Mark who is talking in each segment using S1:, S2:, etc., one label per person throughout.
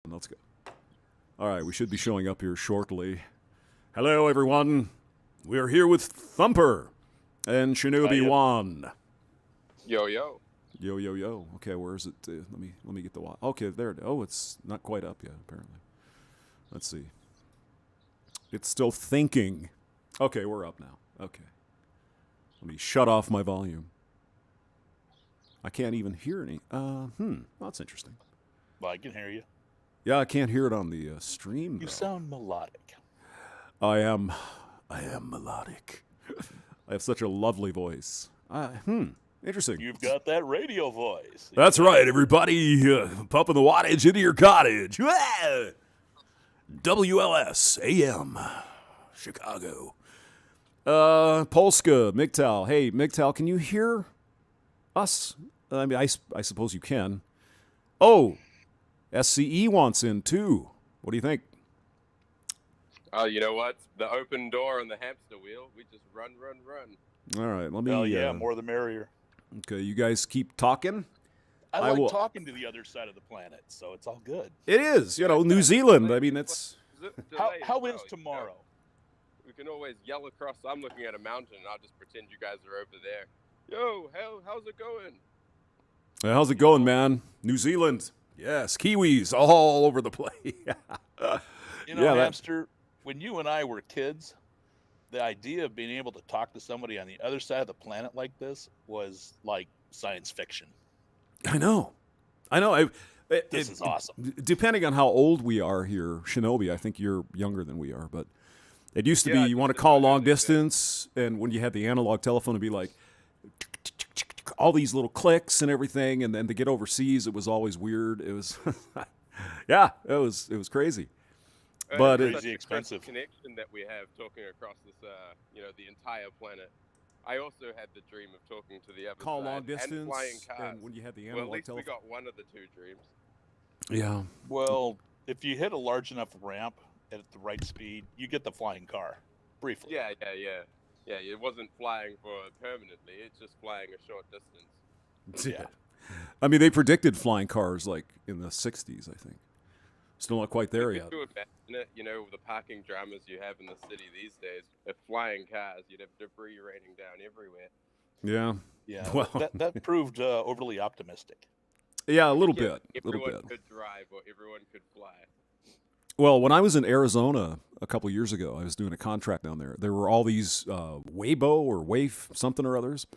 S1: Let's go. All right, we should be showing up here shortly. Hello, everyone. We are here with Thumper and Shinobi Wan.
S2: Yo, yo.
S1: Yo, yo, yo. Okay, where is it? Let me get the watch. Okay, there. Oh, it's not quite up yet, apparently. Let's see. It's still thinking. Okay, we're up now. Okay. Let me shut off my volume. I can't even hear any. That's interesting.
S3: Well, I can hear you.
S1: Yeah, I can't hear it on the stream.
S3: You sound melodic.
S1: I am melodic. I have such a lovely voice. Interesting.
S3: You've got that radio voice.
S1: That's right, everybody. Pumping the wattage into your cottage. WLS AM, Chicago. Polska, MGTOW. Hey, MGTOW, can you hear us? I mean, I suppose you can. Oh, SCE wants in too. What do you think?
S2: You know what? The open door and the hamster wheel. We just run.
S1: All right, let me.
S3: Oh yeah, more the merrier.
S1: Okay, you guys keep talking.
S3: I like talking to the other side of the planet, so it's all good.
S1: It is, New Zealand. I mean, it's.
S3: How is tomorrow?
S2: We can always yell across. I'm looking at a mountain, and I'll just pretend you guys are over there. Yo, how's it going?
S1: How's it going, man? New Zealand. Yes, Kiwis all over the place.
S3: Hamster, when you and I were kids, the idea of being able to talk to somebody on the other side of the planet like this was like science fiction.
S1: I know.
S3: This is awesome.
S1: Depending on how old we are here, Shinobi, I think you're younger than we are, but it used to be you want to call long distance, and when you had the analog telephone, it'd be like all these little clicks and everything, and then to get overseas, it was always weird. It was, it was crazy. But
S2: it's
S3: crazy expensive
S2: connection that we have talking across this, the entire planet. I also had the dream of talking to the other
S1: call
S2: side
S1: long distance,
S2: and flying cars.
S1: and when you had the analog
S2: at least
S1: telephone.
S2: we got one of the two dreams.
S1: Yeah.
S3: Well, if you hit a large enough ramp at the right speed, you get the flying car. Briefly.
S2: Yeah. It wasn't flying for permanently. It's just flying a short distance.
S1: Yeah. I mean, they predicted flying cars like in the 60s, I think. Still not quite there yet.
S2: If you imagine it, the parking dramas you have in the city these days, if flying cars, you'd have debris raining down everywhere.
S1: Yeah.
S3: Yeah.
S1: Well,
S3: that proved overly optimistic.
S1: Yeah, a little bit.
S2: Everyone could drive or everyone could fly.
S1: Well, when I was in Arizona a couple years ago, I was doing a contract down there. There were all these Waybo or Wave something or others,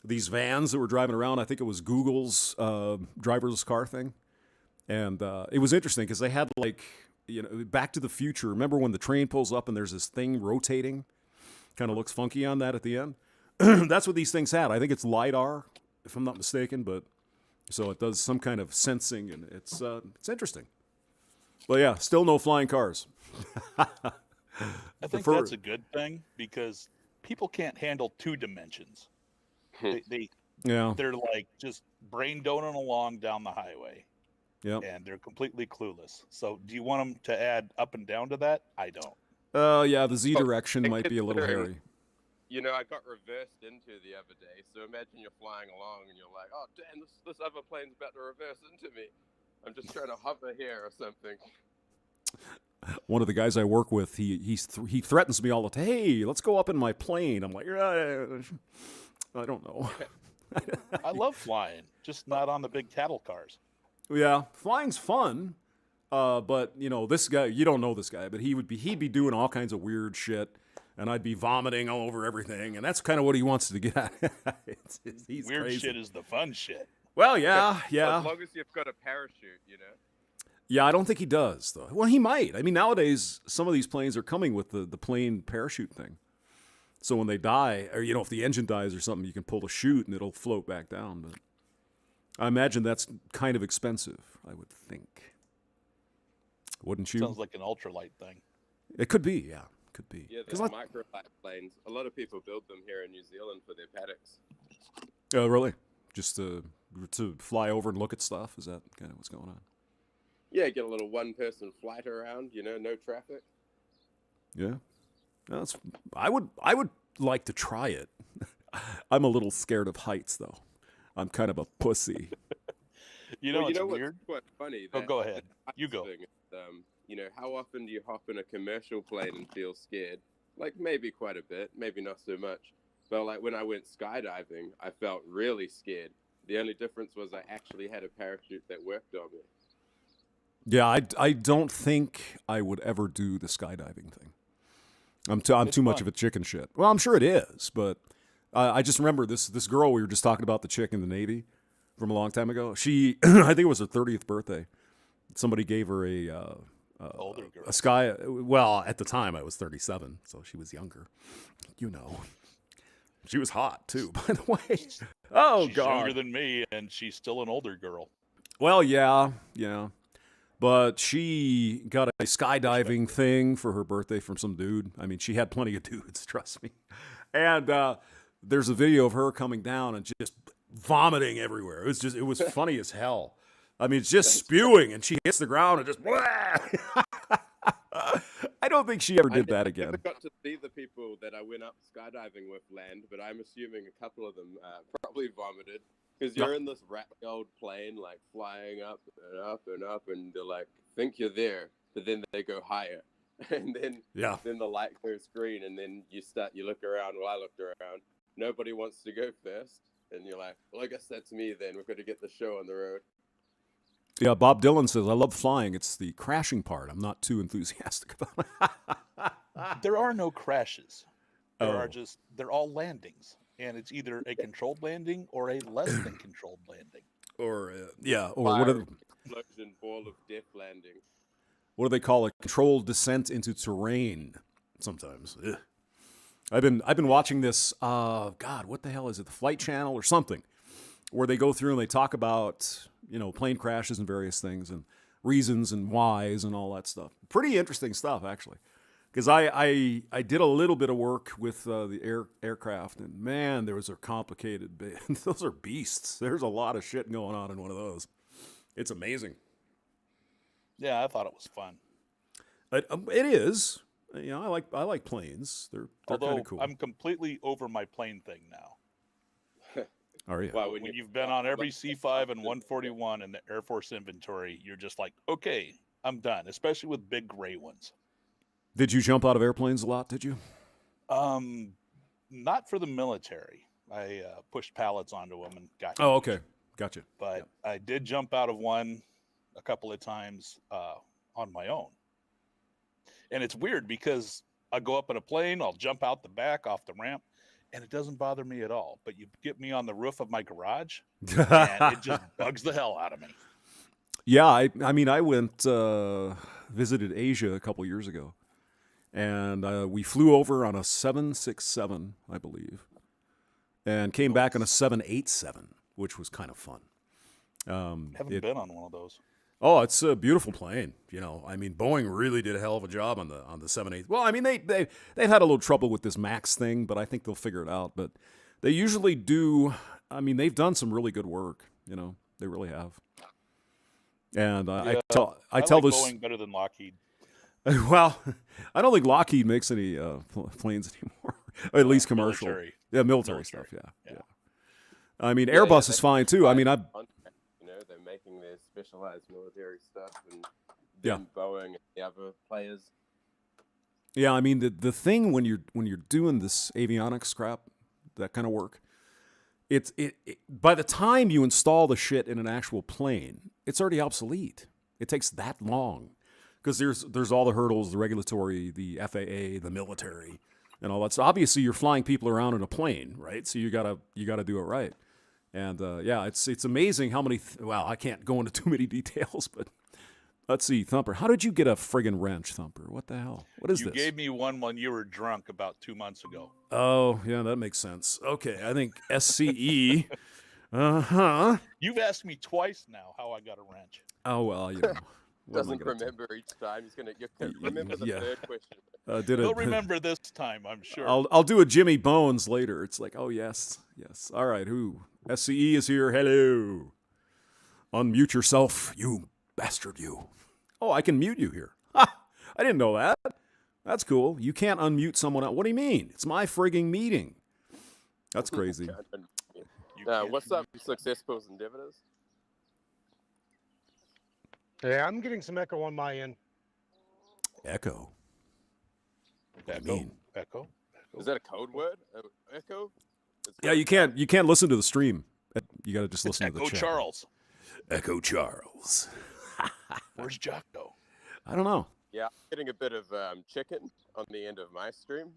S1: these vans that were driving around. I think it was Google's driverless car thing. And it was interesting because they had Back to the Future. Remember when the train pulls up and there's this thing rotating? Kind of looks funky on that at the end. That's what these things had. I think it's LiDAR, if I'm not mistaken. But so it does some kind of sensing, and it's interesting. Well, yeah, still no flying cars.
S3: I think that's a good thing because people can't handle two dimensions. They're like just brain doning along down the highway.
S1: Yeah,
S3: and they're completely clueless. So, do you want them to add up and down to that? I don't.
S1: Yeah, the Z direction might be a little hairy.
S2: I got reversed into the other day. So imagine you're flying along and you're like, "Oh, damn, this other plane's about to reverse into me. I'm just trying to hover here or something."
S1: One of the guys I work with, he threatens me all the time. Hey, let's go up in my plane. I'm like, I don't know.
S3: I love flying, just not on the big cattle cars.
S1: Yeah, flying's fun, but this guy, you don't know this guy, but he'd be doing all kinds of weird shit, and I'd be vomiting all over everything, and that's kind of what he wants to get at. He's
S3: weird
S1: crazy.
S3: Shit is the fun shit.
S1: Well, yeah.
S2: As long as you've got a parachute,
S1: Yeah, I don't think he does, though. Well, he might. I mean, nowadays, some of these planes are coming with the plane parachute thing. So when they die, or, if the engine dies or something, you can pull the chute and it'll float back down. But I imagine that's kind of expensive, I would think. Wouldn't you?
S3: Sounds like an ultralight thing.
S1: It could be, yeah. Could be.
S2: Yeah, they're microlight planes. A lot of people build them here in New Zealand for their paddocks.
S1: Oh, really? Just to fly over and look at stuff? Is that kind of what's going on?
S2: Yeah, get a little one-person flight around, no traffic.
S1: Yeah. I would like to try it. I'm a little scared of heights, though. I'm kind of a pussy.
S3: It's
S2: what's
S3: weird.
S2: quite funny?
S3: Oh, go ahead. You go.
S2: Thing is, how often do you hop in a commercial plane and feel scared? Like maybe quite a bit, maybe not so much. But like when I went skydiving, I felt really scared. The only difference was I actually had a parachute that worked on me.
S1: Yeah, I don't think I would ever do the skydiving thing. I'm too much of a chicken shit. Well, I'm sure it is, but I just remember this girl we were just talking about, the chick in the Navy from a long time ago. She, I think it was her 30th birthday. Somebody gave her
S3: older girl.
S1: a sky. Well, at the time I was 37, so she was younger. She was hot too, by the way.
S3: She's younger than me, and she's still an older girl.
S1: Well, yeah. But she got a skydiving thing for her birthday from some dude. I mean, she had plenty of dudes, trust me. And there's a video of her coming down and just vomiting everywhere. It was funny as hell. I mean, it's just spewing, and she hits the ground and just. I don't think she ever did that again.
S2: I never got to see the people that I went up skydiving with land, but I'm assuming a couple of them probably vomited. Because you're in this ratty old plane, like flying up and up and up, and they're like, think you're there, but then they go higher. And then the light goes green, and then you look around. Well, I looked around. Nobody wants to go first. And you're like, well, I guess that's me then. We've got to get the show on the road.
S1: Yeah, Bob Dylan says, I love flying. It's the crashing part I'm not too enthusiastic about.
S3: There are no crashes. They're all landings. And it's either a controlled landing or a less than controlled landing.
S1: Or what are the
S2: explosion ball of death landing?
S1: What do they call it? Controlled descent into terrain. Sometimes. Ugh. I've been watching this. God, what the hell is it? The Flight Channel or something, where they go through and they talk about plane crashes and various things and reasons and whys and all that stuff. Pretty interesting stuff, actually. Because I did a little bit of work with the aircraft, and man, those are complicated. Those are beasts. There's a lot of shit going on in one of those. It's amazing.
S3: Yeah, I thought it was fun.
S1: It is. I like planes. They're kind of cool.
S3: I'm completely over my plane thing now.
S1: Are you?
S3: Well, when you've been on every C5 and 141 in the Air Force inventory, you're just like, okay, I'm done. Especially with big gray ones.
S1: Did you jump out of airplanes a lot, did you?
S3: Not for the military. I pushed pallets onto them and got
S1: Oh, okay. Gotcha.
S3: But I did jump out of one a couple of times on my own. And it's weird because I go up in a plane, I'll jump out the back off the ramp, and it doesn't bother me at all. But you get me on the roof of my garage, and it just bugs the hell out of me.
S1: Yeah, I mean, I went, visited Asia a couple years ago. And we flew over on a 767, I believe, and came back on a 787, which was kind of fun.
S3: Haven't been on one of those.
S1: Oh, it's a beautiful plane. I mean, Boeing really did a hell of a job on the 787. Well, I mean, they've had a little trouble with this MAX thing, but I think they'll figure it out. But they usually do. I mean, they've done some really good work. They really have. And I tell this
S3: Boeing better than Lockheed.
S1: Well, I don't think Lockheed makes any planes anymore, or at least commercial. Military stuff. Yeah. I mean, Airbus is fine too. I mean, they're
S2: making their specialized military stuff, and Boeing and the other players.
S1: Yeah, I mean, the thing when you're doing this avionics crap, that kind of work, it by the time you install the shit in an actual plane, it's already obsolete. It takes that long. Because there's all the hurdles, the regulatory, the FAA, the military, and all that. So obviously you're flying people around in a plane, right? So you gotta do it right. And it's amazing how many. Well, I can't go into too many details, but let's see, Thumper. How did you get a friggin' wrench, Thumper? What the hell? What is this?
S3: You gave me one when you were drunk about 2 months ago.
S1: Oh yeah, that makes sense. Okay, I think SCE.
S3: You've asked me twice now how I got a wrench.
S1: Oh well,
S2: Doesn't remember each time. He's gonna remember the third question.
S3: He'll remember this time, I'm sure.
S1: I'll do a Jimmy Bones later. It's like, oh yes. All right, who? SCE is here. Hello. Unmute yourself, you bastard, you. Oh, I can mute you here. Ha! I didn't know that. That's cool. You can't unmute someone else. What do you mean? It's my frigging meeting. That's crazy.
S2: What's up, Success Pulls and Dividends?
S4: Yeah, I'm getting some echo on my end.
S1: Echo. What do you
S3: Echo,
S1: mean?
S3: echo.
S2: Is that a code word? Echo? It's
S1: Yeah,
S2: got-
S1: you can't listen to the stream. You got to just listen to the
S3: Echo
S1: chat.
S3: Charles.
S1: Echo Charles.
S3: Where's Jocko?
S1: I don't know.
S2: Yeah, I'm getting a bit of chicken on the end of my stream.